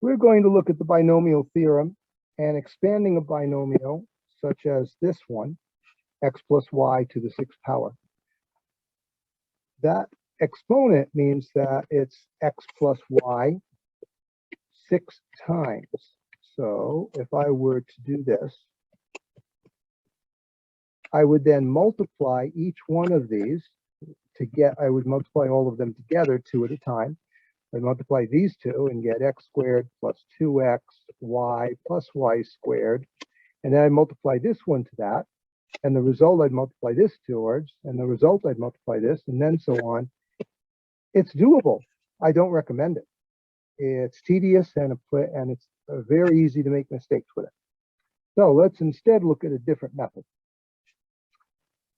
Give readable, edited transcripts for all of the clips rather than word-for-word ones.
We're going to look at the binomial theorem and expanding a binomial such as this one, x plus y to the sixth power. That exponent means that it's x plus y 6 times. So if I were to do this, I would then multiply each one of these to get, I would multiply all of them together 2 at a time. I multiply these two and get x squared plus 2x y plus y squared. And then I multiply this one to that. And the result I'd multiply this towards, and the result I'd multiply this, and then so on. It's doable. I don't recommend it. It's tedious and it's very easy to make mistakes with it. So let's instead look at a different method.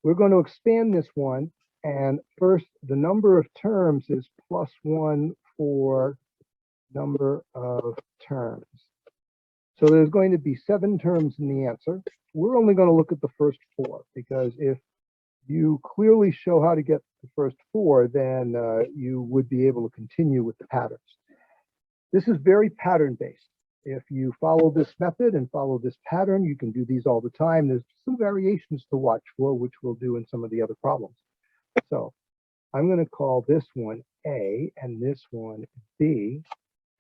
We're going to expand this one, and first the number of terms is plus 1 for number of terms. So there's going to be 7 terms in the answer. We're only going to look at the first 4, because if you clearly show how to get the first 4, then you would be able to continue with the patterns. This is very pattern-based. If you follow this method and follow this pattern, you can do these all the time. There's some variations to watch for, which we'll do in some of the other problems. So I'm going to call this one A and this one B.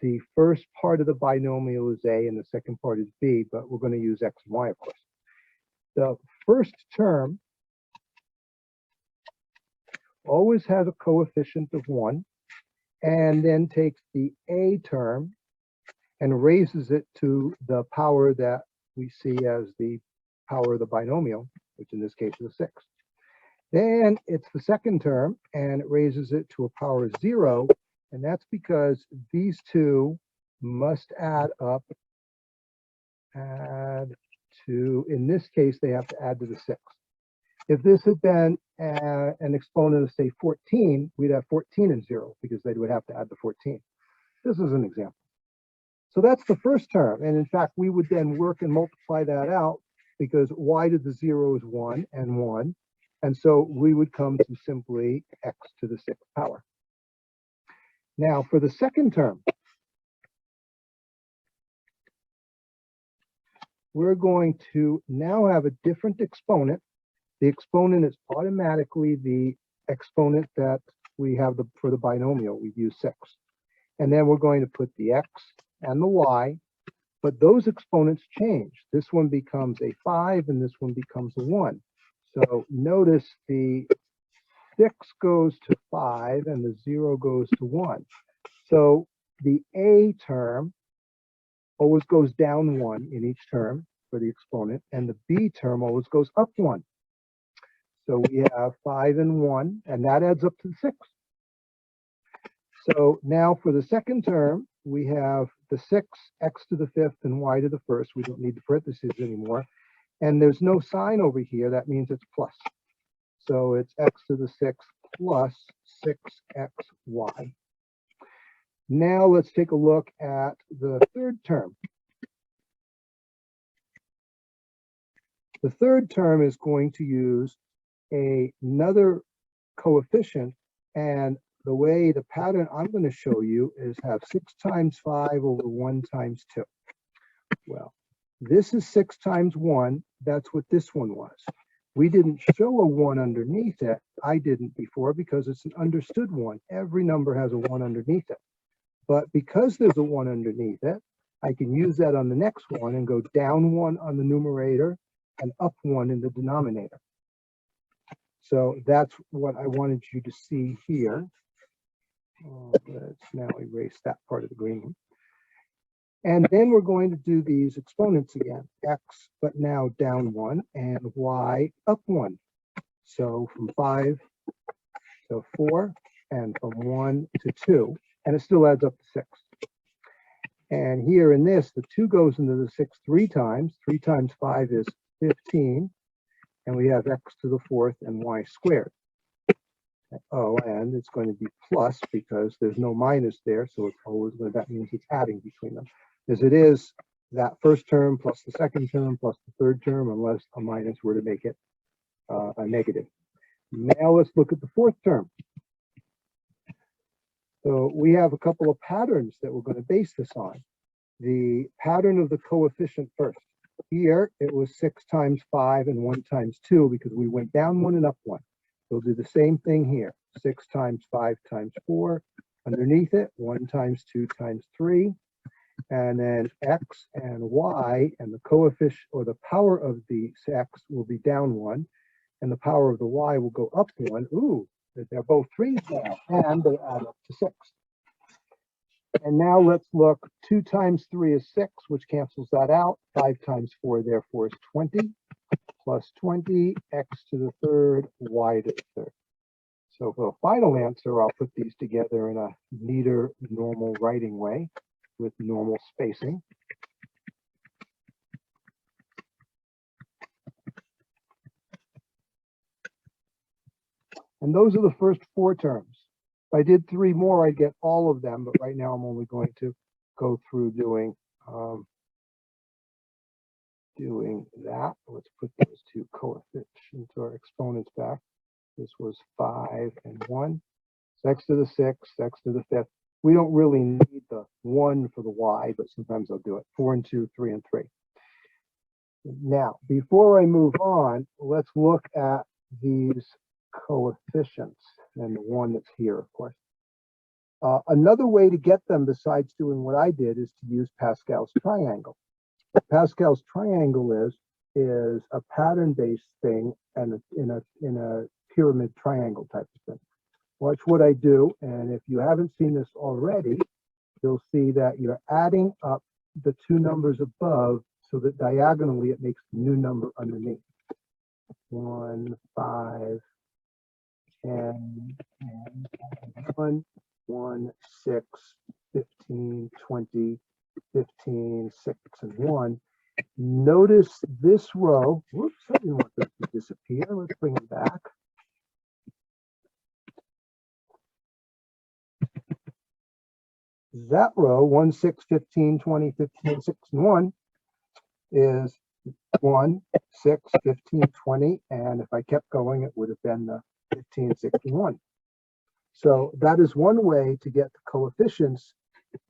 The first part of the binomial is A and the second part is B, but we're going to use X and Y, of course. The first term always has a coefficient of 1 and then takes the A term and raises it to the power that we see as the power of the binomial, which in this case is 6. Then it's the second term and it raises it to a power of 0. And that's because these two must add up, in this case, they have to add to the 6. If this had been an exponent of, say, 14, we'd have 14 and 0 because they would have to add the 14. This is an example. So that's the first term. And in fact, we would then work and multiply that out because y to the 0 is 1 and 1. And so we would come to simply x to the 6th power. Now for the second term, we're going to now have a different exponent. The exponent is automatically the exponent that we have for the binomial. We use 6. And then we're going to put the x and the y, but those exponents change. This one becomes a 5 and this one becomes a 1. So notice the 6 goes to 5 and the 0 goes to 1. So the A term always goes down 1 in each term for the exponent, and the B term always goes up 1. So we have 5 and 1, and that adds up to 6. So now for the second term, we have the 6, x to the 5th, and y to the 1st. We don't need the parentheses anymore. And there's no sign over here. That means it's plus. So it's x to the 6th plus 6xy. Now let's take a look at the third term. The third term is going to use another coefficient, and the way the pattern I'm going to show you is have 6 times 5 over 1 times 2. Well, this is 6 times 1. That's what this one was. We didn't show a 1 underneath it. I didn't before because it's an understood 1. Every number has a 1 underneath it. But because there's a 1 underneath it, I can use that on the next one and go down 1 on the numerator and up 1 in the denominator. So that's what I wanted you to see here. Let's now erase that part of the green one. And then we're going to do these exponents again, x, but now down 1, and y up 1. So from 5 to 4, and from 1 to 2, and it still adds up to 6. And here in this, the 2 goes into the 6 3 times. 3 times 5 is 15, and we have x to the 4th and y squared. Oh, and it's going to be plus because there's no minus there, so it's always that means it's adding between them. As it is that first term plus the second term plus the third term, unless a minus were to make it a negative. Now let's look at the fourth term. So we have a couple of patterns that we're going to base this on. the pattern of the coefficient first. Here, it was 6 times 5 and 1 times 2 because we went down 1 and up 1. We'll do the same thing here. 6 times 5 times 4. Underneath it, 1 times 2 times 3. And then x and y, and the coefficient or the power of the x will be down 1, and the power of the y will go up 1. Ooh, they're both 3s now, and they add up to 6. And now let's look. 2 times 3 is 6, which cancels that out. 5 times 4, therefore, is 20, plus 20, x to the third, y to the third. So for the final answer, I'll put these together in a neater, normal writing way with normal spacing. And those are the first 4 terms. If I did 3 more, I'd get all of them, but right now I'm only going to go through doing that. Let's put those 2 coefficients or exponents back. This was 5 and 1. So x to the 6th, x to the 5th. We don't really need the 1 for the y, but sometimes I'll do it. 4 and 2, 3 and 3. Now, before I move on, let's look at these coefficients and the one that's here, of course. Another way to get them besides doing what I did is to use Pascal's triangle. What Pascal's triangle is a pattern-based thing and in a pyramid triangle type of thing. Watch what I do, and if you haven't seen this already, you'll see that you're adding up the 2 numbers above so that diagonally it makes a new number underneath. 1, 5, 10, 1, 1, 6, 15, 20, 15, 6, and 1. Notice this row. Whoops, I didn't want this to disappear. Let's bring it back. That row, 1, 6, 15, 20, 15, 6, and 1, is 1, 6, 15, 20, and if I kept going, it would have been the 15, 6, and 1. So that is one way to get the coefficients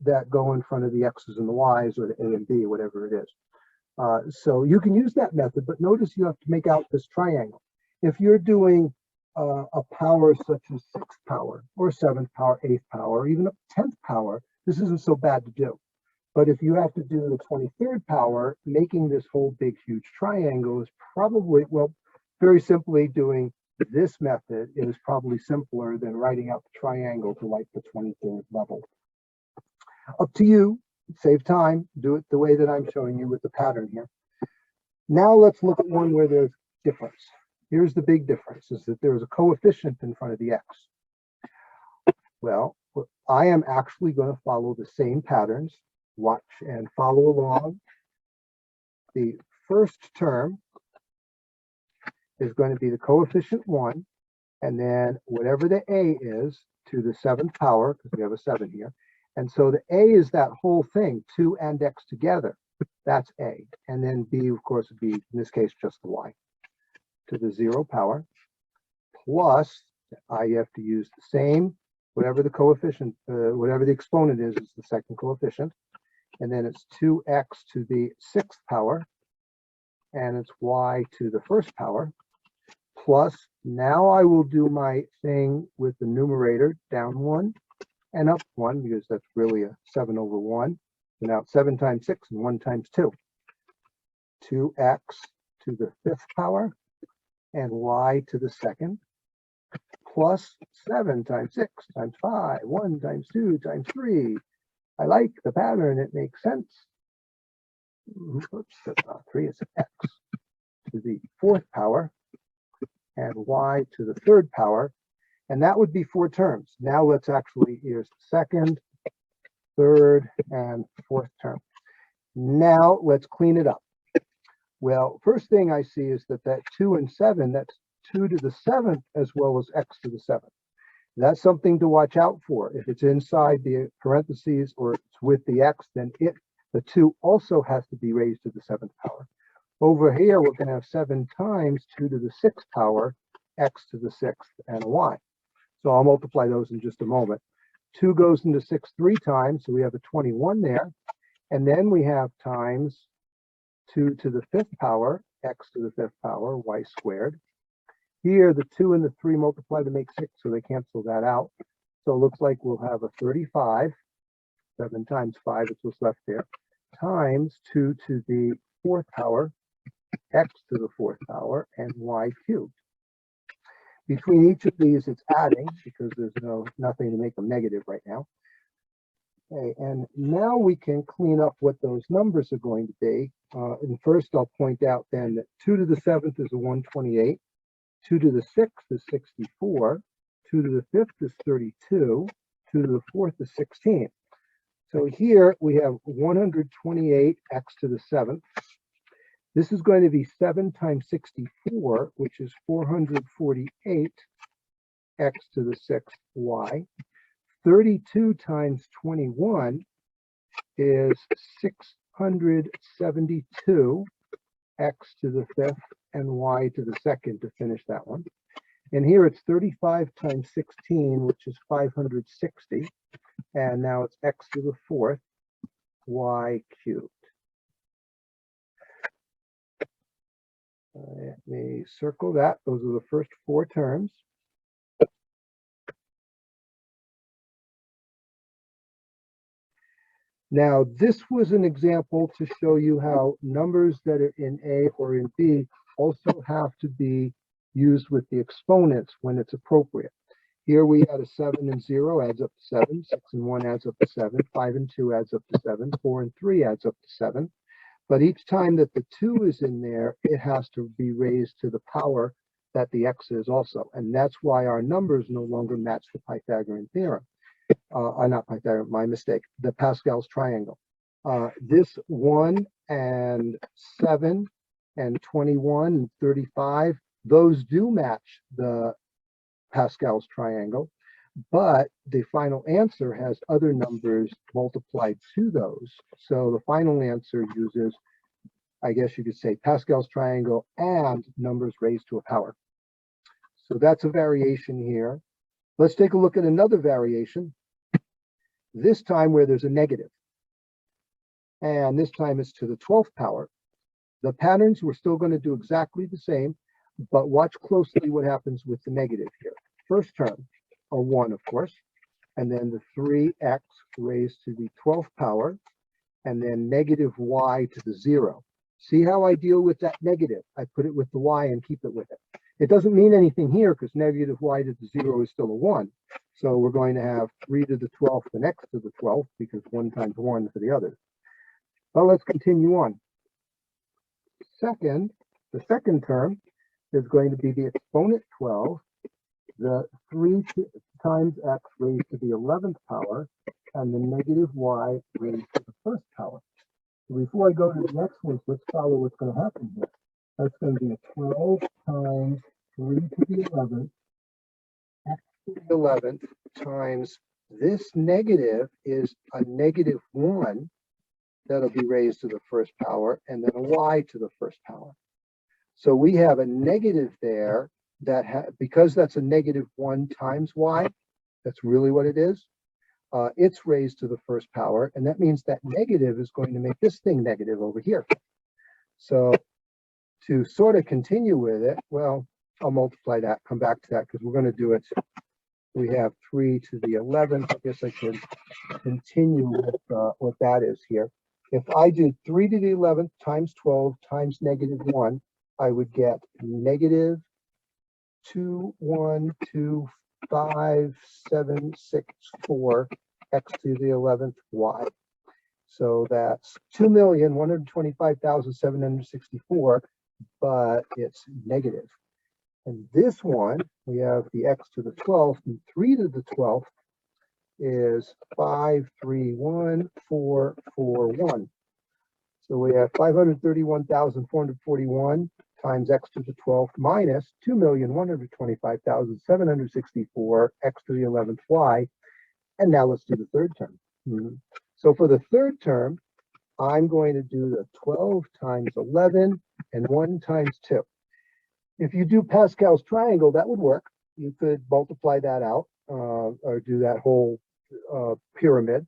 that go in front of the x's and the y's, or the a and b, whatever it is. So you can use that method, but notice you have to make out this triangle. If you're doing a power such as 6th power, or 7th power, 8th power, or even a 10th power, this isn't so bad to do. But if you have to do the 23rd power, making this whole big, huge triangle is probably, well, very simply doing this method is probably simpler than writing out the triangle to like the 23rd level. Up to you, save time, do it the way that I'm showing you with the pattern here. Now let's look at one where there's difference. Here's the big difference, is that there's a coefficient in front of the x. Well, I am actually going to follow the same patterns. Watch and follow along. The first term is going to be the coefficient 1, and then whatever the a is to the 7th power, because we have a 7 here. And so the a is that whole thing, 2 and x together. That's a. And then b, of course, would be, in this case, just the y to the 0 power. Plus, I have to use the same, whatever the coefficient, whatever the exponent is the second coefficient. And then it's 2x to the 6th power, and it's y to the 1st power. Plus, now I will do my thing with the numerator, down 1 and up 1, because that's really a 7 over 1. So now it's 7 times 6 and 1 times 2. 2x to the 5th power and y to the 2nd, plus 7 times 6 times 5, 1 times 2 times 3. I like the pattern, it makes sense. Oops, that's not 3, it's x to the 4th power and y to the 3rd power. And that would be 4 terms. Now let's actually, here's the 2nd, 3rd, and 4th term. Now let's clean it up. Well, first thing I see is that 2 and 7, that's 2 to the 7th as well as x to the 7th. That's something to watch out for. If it's inside the parentheses or it's with the x, then the 2 also has to be raised to the 7th power. Over here, we're going to have 7 times 2 to the 6th power, x to the 6th, and a y. So I'll multiply those in just a moment. 2 goes into 6 3 times, so we have a 21 there. And then we have times 2 to the 5th power, x to the 5th power, y squared. Here, the 2 and the 3 multiply to make 6, so they cancel that out. So it looks like we'll have a 35, 7 times 5 is what's left there, times 2 to the 4th power, x to the 4th power, and y cubed. Between each of these, it's adding, because there's nothing to make them negative right now. Okay, and now we can clean up what those numbers are going to be. And first, I'll point out then that 2 to the 7th is a 128, 2 to the 6th is 64, 2 to the 5th is 32, 2 to the 4th is 16. So here we have 128 x to the 7th. This is going to be 7 times 64, which is 448 x to the 6th y. 32 times 21 is 672 x to the 5th and y to the 2nd to finish that one. And here it's 35 times 16, which is 560. And now it's x to the 4th, y cubed. Let me circle that. Those are the first 4 terms. Now, this was an example to show you how numbers that are in A or in B also have to be used with the exponents when it's appropriate. Here we had a 7 and 0 adds up to 7, 6 and 1 adds up to 7, 5 and 2 adds up to 7, 4 and 3 adds up to 7. But each time that the 2 is in there, it has to be raised to the power that the x is also. And that's why our numbers no longer match the Pythagorean theorem. Not Pythagorean, my mistake, the Pascal's triangle. This 1 and 7 and 21 and 35, those do match the Pascal's triangle, but the final answer has other numbers multiplied to those. So the final answer uses, I guess you could say, Pascal's triangle and numbers raised to a power. So that's a variation here. Let's take a look at another variation, this time where there's a negative. And this time it's to the 12th power. The patterns, we're still going to do exactly the same, but watch closely what happens with the negative here. First term, a 1, of course, and then the 3x raised to the 12th power, and then negative y to the 0. See how I deal with that negative? I put it with the y and keep it with it. It doesn't mean anything here because negative y to the 0 is still a 1. So we're going to have 3 to the 12th and x to the 12th because 1 times 1 for the others. Well, let's continue on. The second term is going to be the exponent 12, the 3 times x raised to the 11th power, and the negative y raised to the 1st power. So before I go to the next one, let's follow what's going to happen here. That's going to be a 12 times 3 to the 11th, x to the 11th, times this negative is a negative 1 that'll be raised to the 1st power, and then a y to the 1st power. So we have a negative there that, because that's a negative 1 times y, that's really what it is. It's raised to the 1st power, and that means that negative is going to make this thing negative over here. So to sort of continue with it, well, I'll multiply that, come back to that, because we're going to do it. We have 3 to the 11th. I guess I could continue with what that is here. If I do 3 to the 11th times 12 times negative 1, I would get negative 2,125,764 x to the 11th y. So that's 2,125,764, but it's negative. And this one, we have the x to the 12th, and 3 to the 12th is 531,441. So we have 531,441 times x to the 12th minus 2,125,764 x to the 11th y. And now let's do the third term. So for the third term, I'm going to do the 12 times 11 and 1 times 2. If you do Pascal's triangle, that would work. You could multiply that out or do that whole pyramid.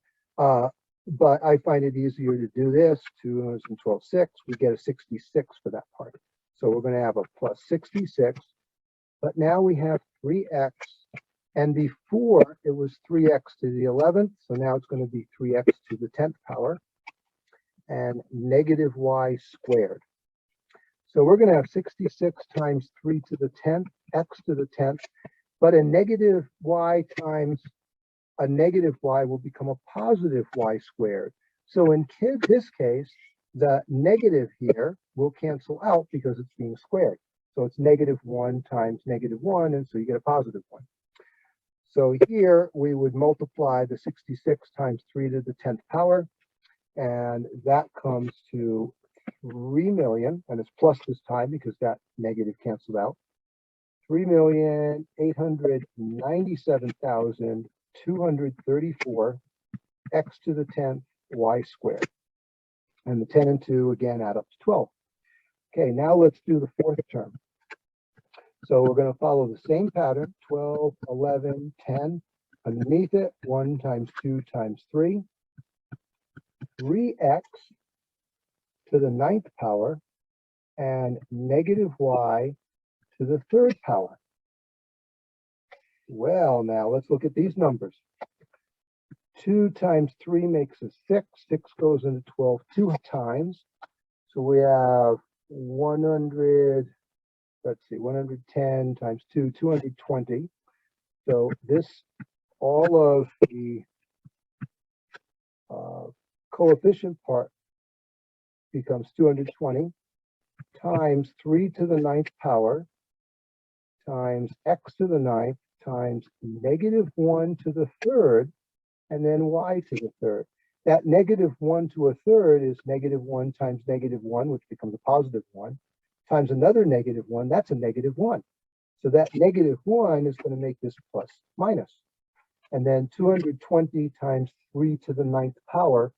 but I find it easier to do this. 212, 6, we get a 66 for that part. So we're going to have a plus 66, but now we have 3x, and before it was 3x to the 11th, so now it's going to be 3x to the 10th power, and negative y squared. So we're going to have 66 times 3 to the 10th, x to the 10th, but a negative y times a negative y will become a positive y squared. So in this case, the negative here will cancel out because it's being squared. So it's negative 1 times negative 1, and so you get a positive 1. So here we would multiply the 66 times 3 to the 10th power, and that comes to 3 million, and it's plus this time because that negative canceled out. 3,897,234 x to the 10th y squared. And the 10 and 2 again add up to 12. Okay, now let's do the fourth term. So we're going to follow the same pattern, 12, 11, 10. Underneath it, 1 times 2 times 3. 3x to the 9th power and negative y to the 3rd power. Well, now let's look at these numbers. 2 times 3 makes a 6. 6 goes into 12 2 times. So we have 100, let's see, 110 times 2, 220. So this, all of the coefficient part becomes 220 times 3 to the 9th power times x to the 9th times negative 1 to the 3rd, and then y to the 3rd. That negative 1 to a 3rd is negative 1 times negative 1, which becomes a positive 1, times another negative 1, that's a negative 1. So that negative 1 is going to make this plus minus. And then 220 times 3 to the 9th power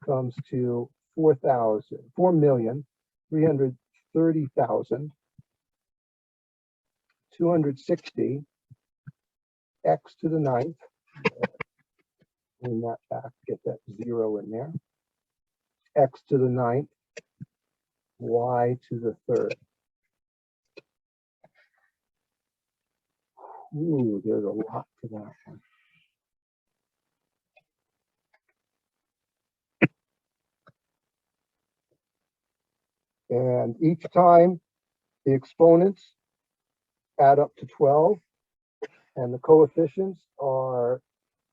comes to 4,330,260 x to the 9th. Bring that back, get that 0 in there. X to the 9th, y to the 3rd. Ooh, there's a lot to that one. And each time the exponents add up to 12, and the coefficients are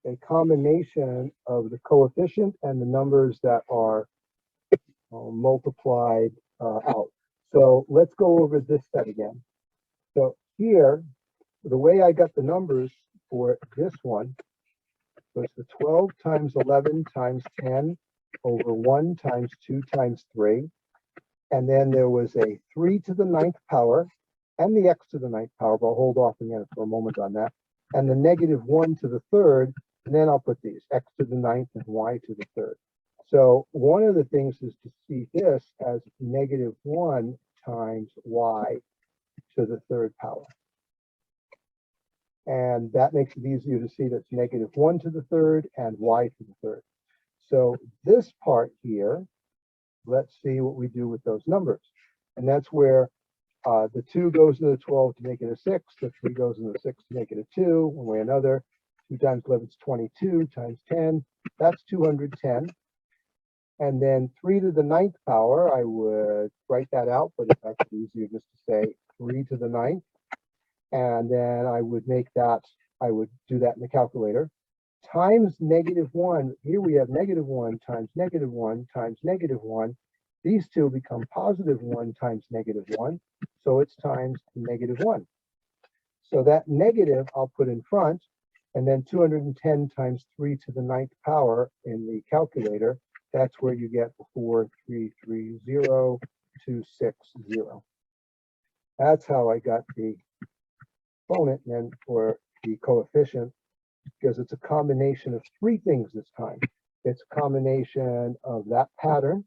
a combination of the coefficient and the numbers that are multiplied out. So let's go over this set again. So here, the way I got the numbers for this one was the 12 times 11 times 10 over 1 times 2 times 3. And then there was a 3 to the 9th power and the x to the 9th power, but I'll hold off again for a moment on that. And the negative 1 to the 3rd, and then I'll put these, x to the 9th and y to the 3rd. So one of the things is to see this as negative 1 times y to the 3rd power. And that makes it easier to see that's negative 1 to the 3rd and y to the 3rd. So this part here, let's see what we do with those numbers. And that's where the 2 goes into the 12 to make it a 6, the 3 goes into the 6 to make it a 2, one way or another. 2 times 11 is 22, times 10, that's 210. And then 3 to the 9th power, I would write that out, but it's actually easier just to say 3 to the 9th. And then I would make that, I would do that in the calculator, times negative 1. Here we have negative 1 times negative 1 times negative 1. These two become positive 1 times negative 1. So it's times negative 1. So that negative I'll put in front, and then 210 times 3 to the 9th power in the calculator. That's where you get 4,330,260. That's how I got the exponent and for the coefficient, because it's a combination of 3 things this time. It's a combination of that pattern.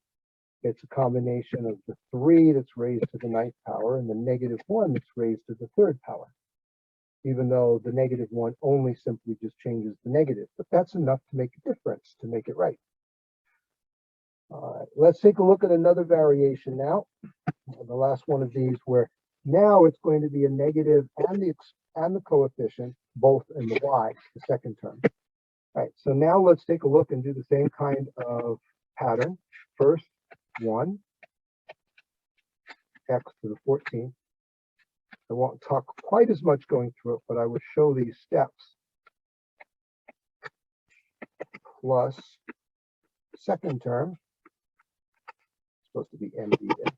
It's a combination of the 3 that's raised to the 9th power and the negative 1 that's raised to the 3rd power. Even though the negative 1 only simply just changes the negative, but that's enough to make a difference, to make it right. right, let's take a look at another variation now. The last one of these where now it's going to be a negative and the coefficient both in the y, the second term. All right, so now let's take a look and do the same kind of pattern. First, 1, x to the 14th. I won't talk quite as much going through it, but I will show these steps. Plus second term, supposed to be md there.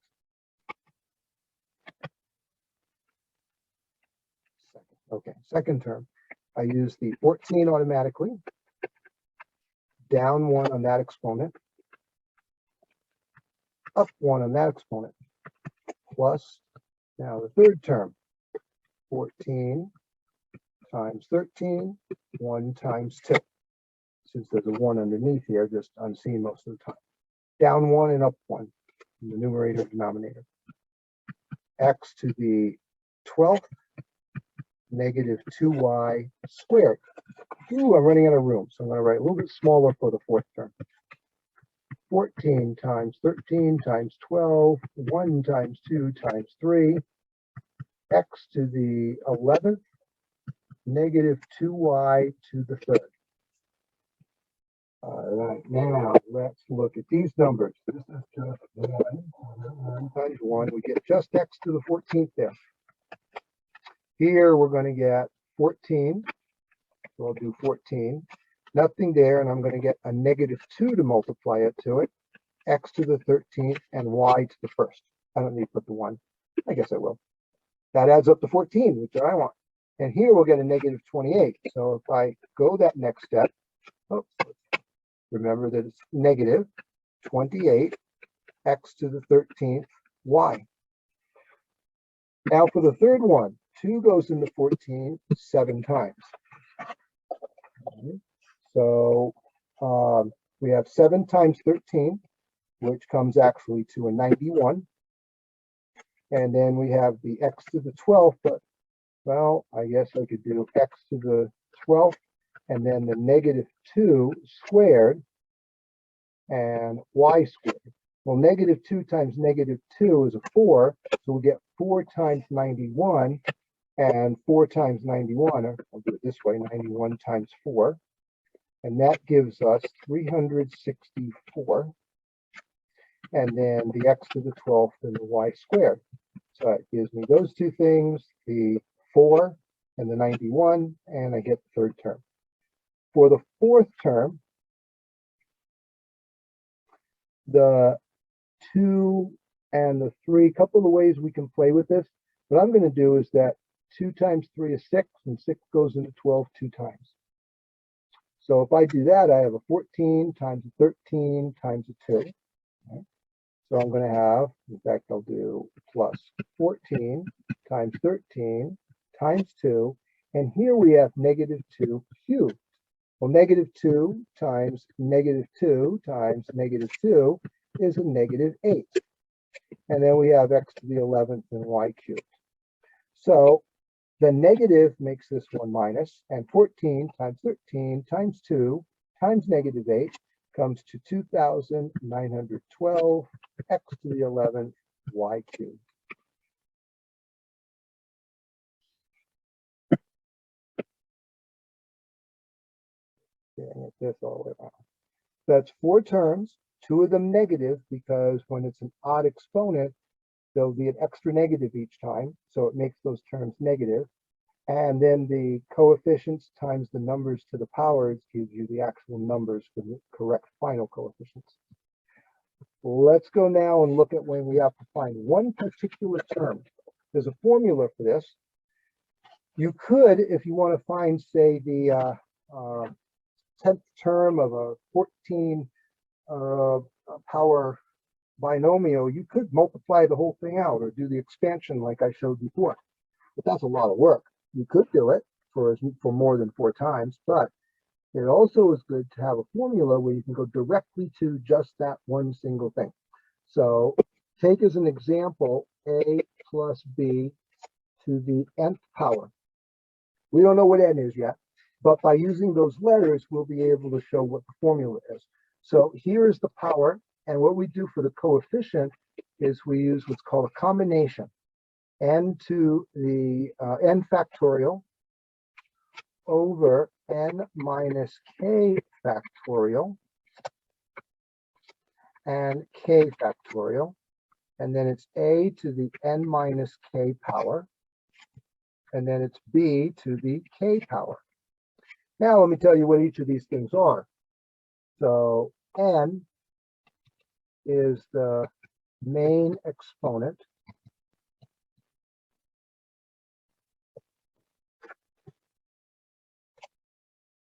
Okay, second term. I use the 14 automatically, down 1 on that exponent, up 1 on that exponent, plus, now the third term, 14 times 13, 1 times 2. Since there's a 1 underneath here, just unseen most of the time. Down 1 and up 1 in the numerator and denominator. X to the 12th, negative 2y squared. Ooh, I'm running out of room, so I'm going to write a little bit smaller for the fourth term. 14 times 13 times 12, 1 times 2 times 3, x to the 11th, negative 2y to the third. All right, now let's look at these numbers. This is just 1 times 1. We get just x to the 14th there. Here we're going to get 14. So I'll do 14. Nothing there, and I'm going to get a negative 2 to multiply it to it. X to the 13th and y to the first. I don't need to put the 1. I guess I will. That adds up to 14, which I want. And here we'll get a negative 28. So if I go that next step, remember that it's negative 28 x to the 13th y. Now for the third one, 2 goes into 14 7 times. So we have 7 times 13, which comes actually to a 91. And then we have the x to the 12th, but, well, I guess I could do x to the 12th, and then the negative 2 squared, and y squared. Well, negative 2 times negative 2 is a 4, so we get 4 times 91, and 4 times 91, or I'll do it this way, 91 times 4, and that gives us 364, and then the x to the 12th and the y squared. So it gives me those two things, the 4 and the 91, and I get the third term. For the fourth term, the 2 and the 3, couple of ways we can play with this. What I'm going to do is that 2 times 3 is 6, and 6 goes into 12 2 times. So if I do that, I have a 14 times a 13 times a 2. Okay. So I'm going to have, in fact, I'll do plus 14 times 13 times 2. And here we have negative 2 cubed. Well, negative 2 times negative 2 times negative 2 is a negative 8. And then we have x to the 11th and y cubed. So the negative makes this one minus, and 14 times 13 times 2 times negative 8 comes to 2,912 x to the 11th y cubed. This all the way around. That's 4 terms, 2 of them negative, because when it's an odd exponent, there'll be an extra negative each time, so it makes those terms negative. And then the coefficients times the numbers to the powers gives you the actual numbers for the correct final coefficients. Let's go now and look at when we have to find one particular term. There's a formula for this. You could, if you want to find, say, the 10th term of a 14 power binomial, you could multiply the whole thing out or do the expansion like I showed before. But that's a lot of work. You could do it for more than 4 times, but it also is good to have a formula where you can go directly to just that one single thing. So take as an example a plus b to the nth power. We don't know what n is yet, but by using those letters, we'll be able to show what the formula is. So here is the power, And what we do for the coefficient is we use what's called a combination. N to the n factorial over n minus k factorial and k factorial. And then it's a to the n minus k power. And then it's b to the k power. Now let me tell you what each of these things are. So n is the main exponent.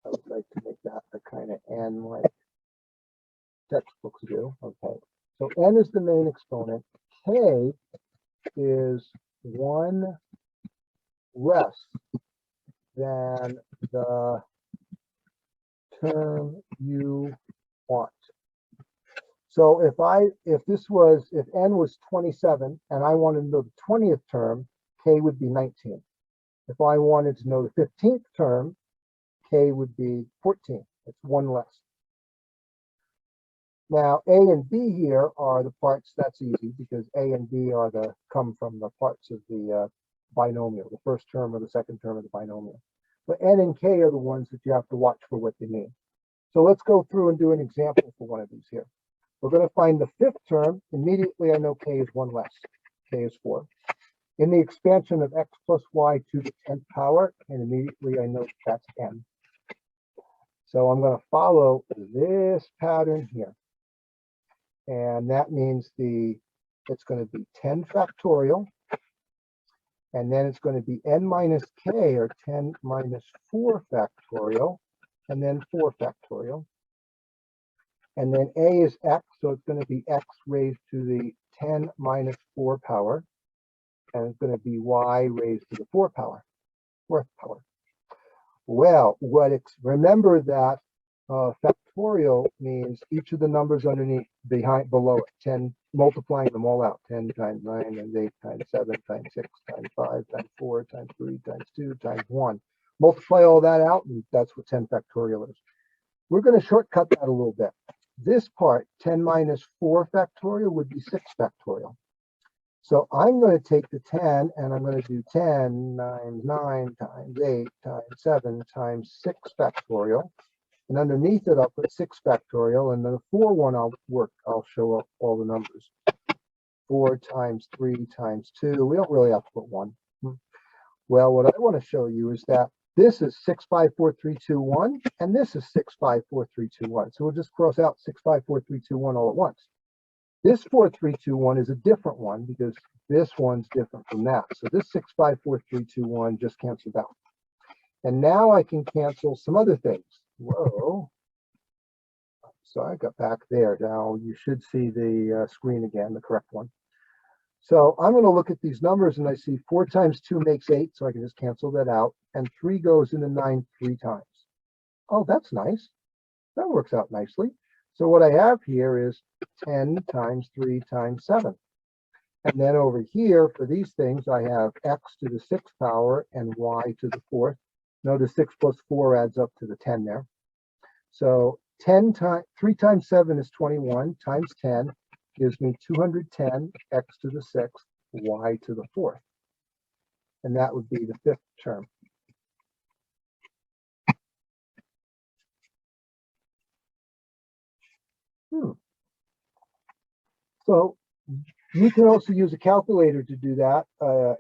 I would like to make that the kind of n like textbooks do. Okay. So n is the main exponent. K is 1 less than the term you want. So if n was 27 and I wanted to know the 20th term, k would be 19. If I wanted to know the 15th term, k would be 14. It's 1 less. Now, A and B here are the parts. That's easy because A and B come from the parts of the binomial, the first term or the second term of the binomial. But N and K are the ones that you have to watch for what they mean. So let's go through and do an example for one of these here. We're going to find the 5th term. Immediately, I know K is 1 less. K is 4. In the expansion of x plus y to the 10th power, and immediately I know that's n. So I'm going to follow this pattern here. And that means it's going to be 10 factorial. And then it's going to be n minus k, or 10 minus 4 factorial. And then 4 factorial. And then a is x, so it's going to be x raised to the 10 minus 4 power. And it's going to be y raised to the 4th power. Well, remember that factorial means each of the numbers underneath, below it, 10, multiplying them all out, 10 times 9 times 8 times 7 times 6 times 5 times 4 times 3 times 2 times 1. Multiply all that out, and that's what 10 factorial is. We're going to shortcut that a little bit. This part, 10 minus 4 factorial, would be 6 factorial. So I'm going to take the 10 and I'm going to do 10 times 9 times 8 times 7 times 6 factorial. And underneath it, I'll put 6 factorial. And then the 4 one I'll show up all the numbers. 4 times 3 times 2. We don't really have to put 1. Well, what I want to show you is that this is 6, 5, 4, 3, 2, 1. And this is 6, 5, 4, 3, 2, 1. So we'll just cross out 6, 5, 4, 3, 2, 1 all at once. This 4, 3, 2, 1 is a different one because this one's different from that. So this 6, 5, 4, 3, 2, 1 just cancels out. And now I can cancel some other things. Whoa. So I got back there. Now you should see the screen again, the correct one. So I'm going to look at these numbers and I see 4 times 2 makes 8. So I can just cancel that out. And 3 goes into 9 3 times. Oh, that's nice. That works out nicely. So what I have here is 10 times 3 times 7. And then over here, for these things, I have x to the 6th power and y to the 4th. Notice 6 plus 4 adds up to the 10 there. So 3 times 7 is 21, times 10 gives me 210, x to the 6th, y to the 4th. And that would be the 5th term. So you can also use a calculator to do that.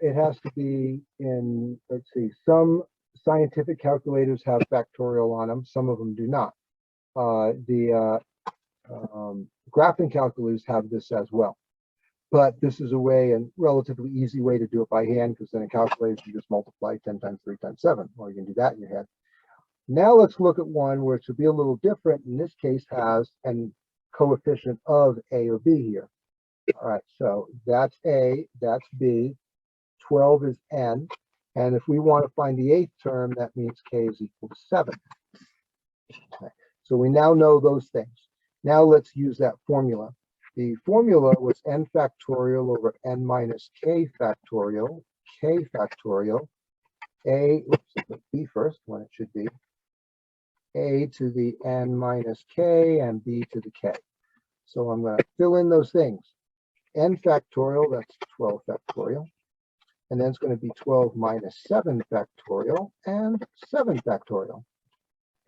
It has to be in, let's see, some scientific calculators have factorial on them. Some of them do not. The graphing calculators have this as well. But this is a way, and relatively easy way to do it by hand, because then a calculator you just multiply 10 times 3 times 7, or you can do that in your head. Now let's look at one which will be a little different. In this case, has a coefficient of A or B here. All right, so that's A, that's B, 12 is N, and if we want to find the 8th term, that means K is equal to 7. Okay. So we now know those things. Now let's use that formula. The formula was n factorial over n minus k factorial, a, b first, when it should be, a to the n minus k and b to the k. So I'm going to fill in those things. N factorial, that's 12 factorial. And then it's going to be 12 minus 7 factorial and 7 factorial.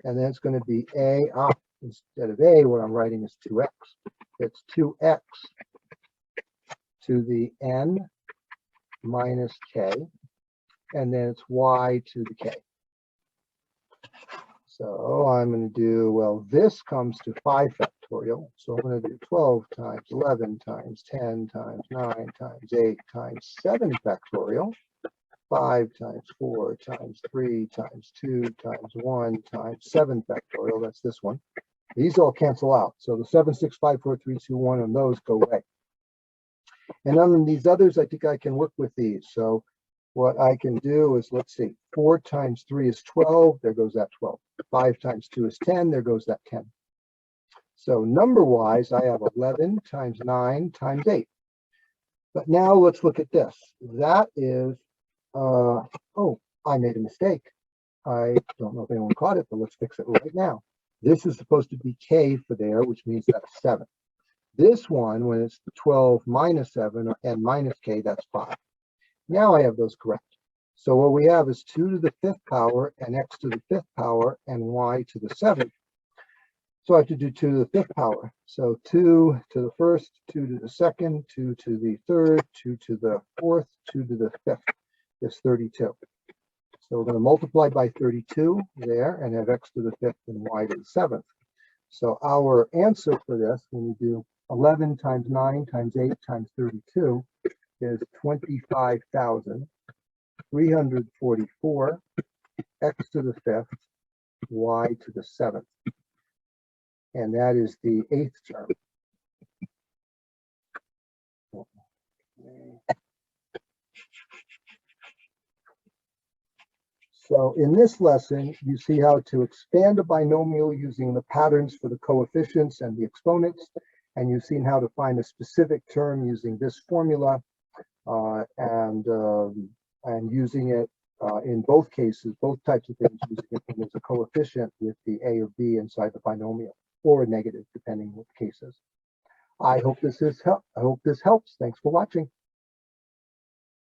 And then it's going to be instead of A, what I'm writing is 2x. It's 2x to the n minus k, and then it's y to the k. So I'm going to do, well, this comes to 5 factorial. So I'm going to do 12 times 11 times 10 times 9 times 8 times 7 factorial. 5 times 4 times 3 times 2 times 1 times 7 factorial. That's this one. These all cancel out. So the 7, 6, 5, 4, 3, 2, 1 and those go away. And on these others, I think I can work with these. So what I can do is, let's see, 4 times 3 is 12. There goes that 12. 5 times 2 is 10. There goes that 10. So number-wise, I have 11 times 9 times 8. But now let's look at this. That is, oh, I made a mistake. I don't know if anyone caught it, but let's fix it right now. This is supposed to be k for there, which means that's 7. This one, when it's the 12 minus 7 or n minus k, that's 5. Now I have those correct. So what we have is 2 to the 5th power and x to the 5th power and y to the 7th. So I have to do 2 to the 5th power. So 2 to the 1st, 2 to the 2nd, 2 to the 3rd, 2 to the 4th, 2 to the 5th is 32. So we're going to multiply by 32 there and have x to the 5th and y to the 7th. So our answer for this, when we do 11 times 9 times 8 times 32, is 25,344 x to the 5th, y to the 7th. And that is the 8th term. So in this lesson, you see how to expand a binomial using the patterns for the coefficients and the exponents. And you've seen how to find a specific term using this formula and using it in both cases, both types of things, using it as a coefficient with the a or b inside the binomial, or a negative, depending on what the case is. I hope this helps. Thanks for watching.